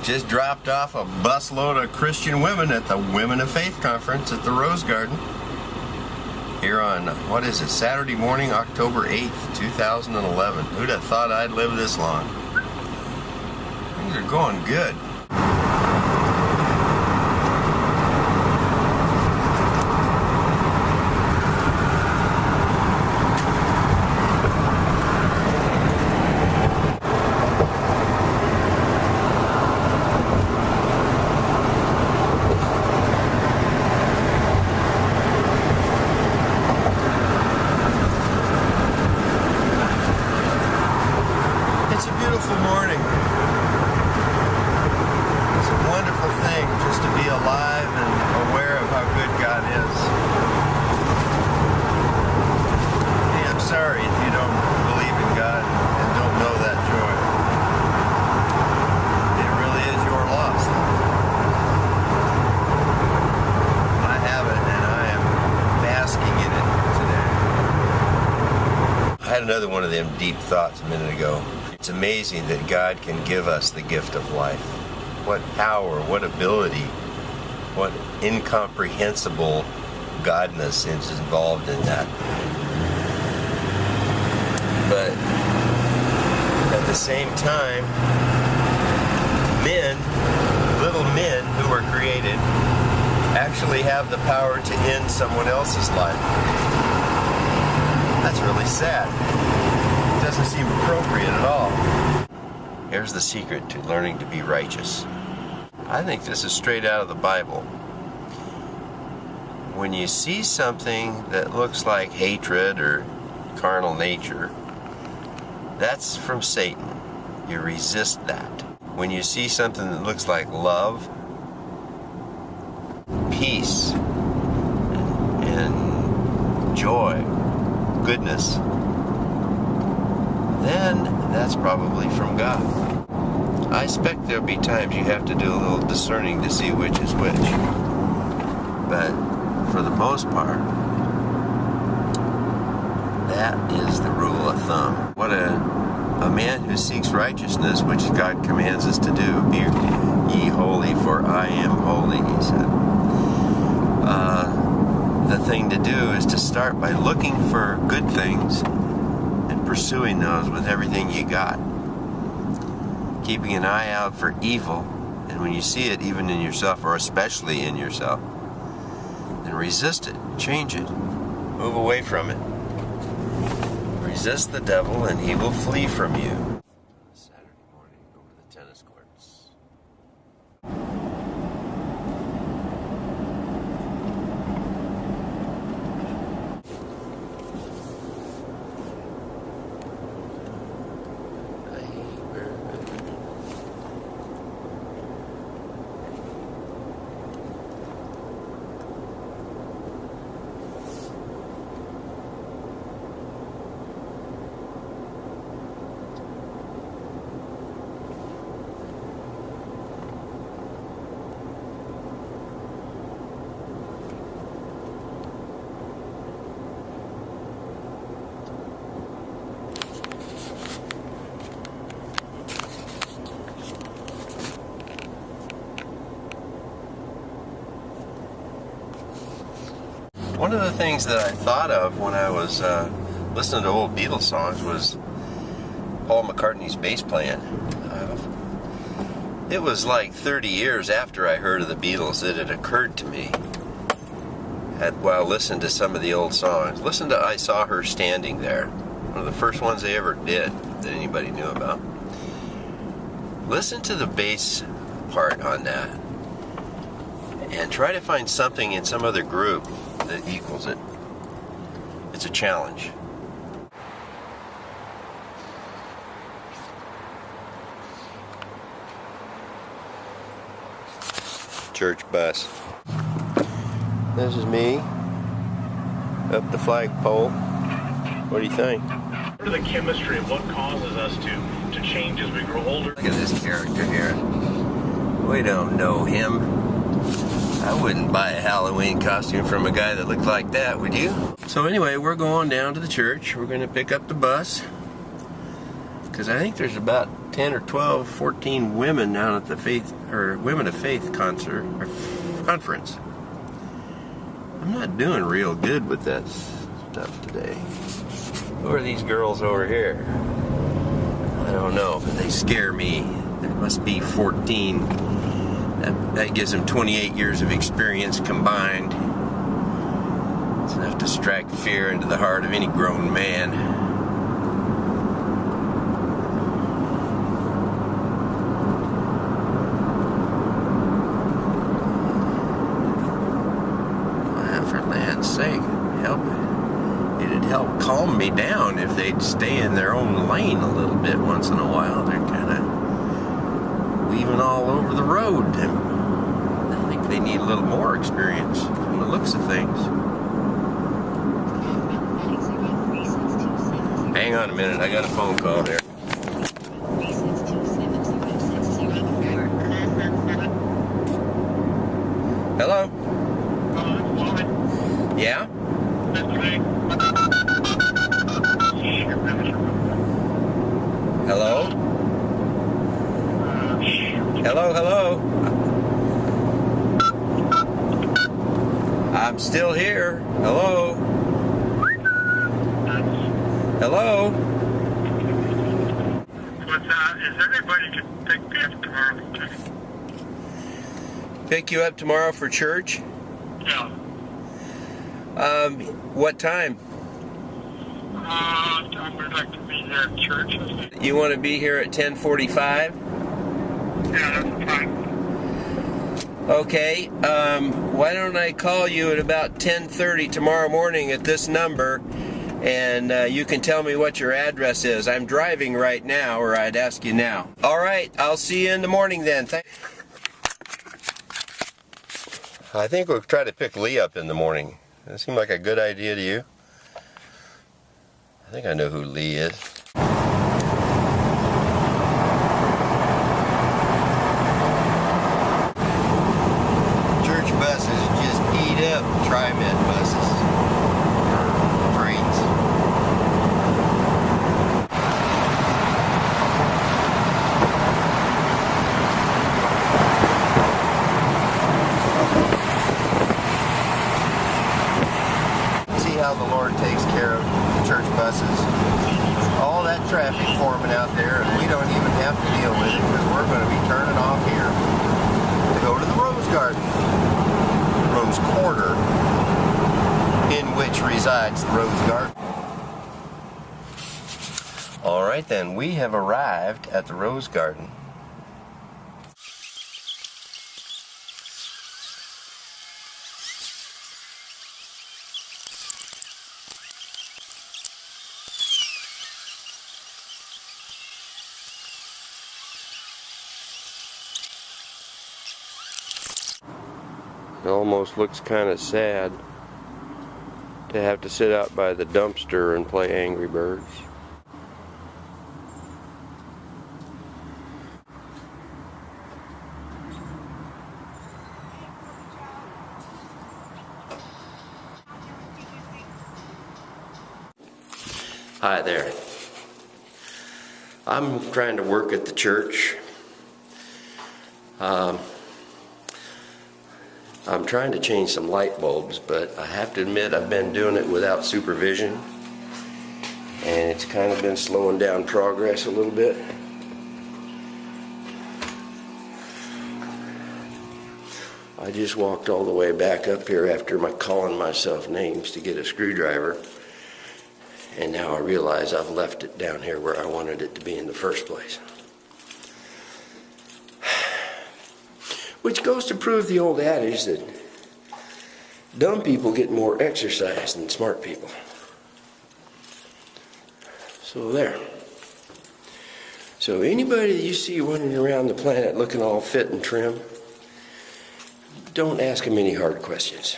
just dropped off a busload of Christian women at the Women of Faith conference at the Rose Garden here on, what is it, Saturday morning, October 8th, 2011. Who'd have thought I'd live this long? Things are going good. It's a beautiful morning. It's a wonderful thing just to be alive and aware of how good God is. Hey, I'm sorry if you don't believe in God and don't know that joy. It really is your loss. I have it and I am basking in it today. I had another one of them deep thoughts a minute ago. It's amazing that God can give us the gift of life. What power, what ability, what incomprehensible godness is involved in that. But at the same time, men, little men who were created, actually have the power to end someone else's life. That's really sad. Doesn't seem appropriate at all. Here's the secret to learning to be righteous. I think this is straight out of the Bible. When you see something that looks like hatred or carnal nature, that's from Satan. You resist that. When you see something that looks like love, peace, and joy, goodness, then that's probably from God. I expect there'll be times you have to do a little discerning to see which is which. But for the most part, that is the rule of thumb. What a man who seeks righteousness, which God commands us to do, be ye holy, for I am holy, he said. The thing to do is to start by looking for good things and pursuing those with everything you got. Keeping an eye out for evil, and when you see it, even in yourself, or especially in yourself, then resist it, change it, move away from it. Resist the devil and he will flee from you. Saturday morning over the tennis courts. One of the things that I thought of when I was listening to old Beatles songs was Paul McCartney's bass playing. It was like 30 years after I heard of the Beatles that it occurred to me, while listening to some of the old songs. Listen to I Saw Her Standing There, one of the first ones they ever did that anybody knew about. Listen to the bass part on that and try to find something in some other group that equals it. It's a challenge. Church bus. This is me up the flagpole. What do you think? What are the chemistry of what causes us to change as we grow older? Look at this character here. We don't know him. I wouldn't buy a Halloween costume from a guy that looked like that, would you? So anyway, we're going down to the church. We're going to pick up the bus. because I think there's about 10 or 12, 14 women down at the Faith or Women of Faith concert or conference. I'm not doing real good with that stuff today. Who are these girls over here? I don't know, but they scare me. There must be 14. That gives them 28 years of experience combined. It's enough to strike fear into the heart of any grown man. Well, for land's sake, it'd help calm me down if they'd stay in their own lane a little bit once in a while. They're kind of weaving all over the road. I think they need a little more experience from the looks of things. Hang on a minute, I got a phone call there. Hello? Yeah? Hello? Hello, hello? I'm still here. Hello? Hello? What's that? Is anybody can pick me up tomorrow? Pick you up tomorrow for church? Yeah. What time? I would like to be there at church. You want to be here at 10:45? Yeah, that's fine. Okay, why don't I call you at about 10:30 tomorrow morning at this number, and you can tell me what your address is. I'm driving right now, or I'd ask you now. All right, I'll see you in the morning then. I think we'll try to pick Lee up in the morning. Does that seem like a good idea to you? I think I know who Lee is. Church buses just eat up tri-med buses. Or trains. See how the Lord takes care of church buses. All that traffic forming out there, and we don't even have to deal with it because we're going to be turning off here to go to the Rose Garden, Rose Quarter, in which resides the Rose Garden. All right then, we have arrived at the Rose Garden. It almost looks kind of sad to have to sit out by the dumpster and play Angry Birds. Hi there. I'm trying to work at the church. I'm trying to change some light bulbs, but I have to admit I've been doing it without supervision, and it's kind of been slowing down progress a little bit. I just walked all the way back up here after calling myself names to get a screwdriver, and now I realize I've left it down here where I wanted it to be in the first place. Which goes to prove the old adage that dumb people get more exercise than smart people. So there. So anybody that you see running around the planet looking all fit and trim, don't ask them any hard questions.